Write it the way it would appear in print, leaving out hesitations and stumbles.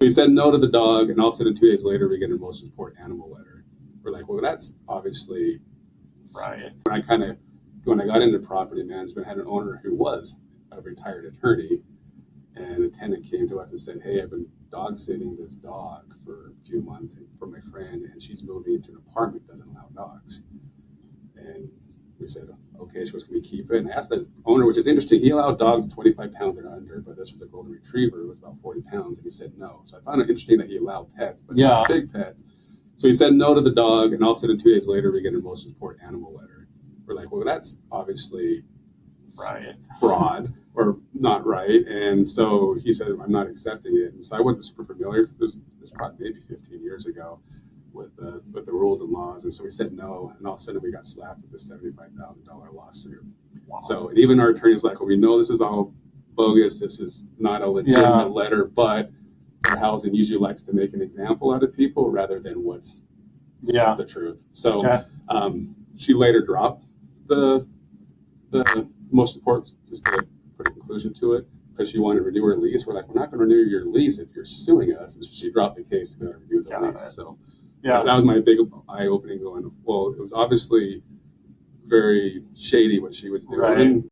We said no to the dog, and all of a sudden 2 days later we get a most important animal letter. We're like, well, that's obviously Right. when I got into property management, I had an owner who was a retired attorney, and a tenant came to us and said, hey, I've been dog sitting this dog for a few months for my friend, and she's moving into an apartment that doesn't allow dogs. And we said, okay. She goes, can we keep it? And I asked the owner, which is interesting. He allowed dogs 25 pounds and under, but this was a golden retriever. It was about 40 pounds. And he said no. So I found it interesting that he allowed pets, but not big pets. So he said no to the dog. And all of a sudden 2 days later, we get a most important animal letter. We're like, well, that's obviously Right. fraud or not right. And so he said, I'm not accepting it. And so I wasn't super familiar because it was probably maybe 15 years ago with the rules and laws. And so we said no. And all of a sudden we got slapped with a $75,000 lawsuit. Wow. So and even our attorney's like, well, we know this is all bogus. This is not a legitimate letter, but our housing usually likes to make an example out of people rather than what's the truth. So she later dropped the most important, just to put a conclusion to it, because she wanted to renew her lease. We're like, we're not going to renew your lease if you're suing us. And she dropped the case to be able to renew the lease. So that was my big eye-opening going, well, it was obviously very shady what she was doing. Right.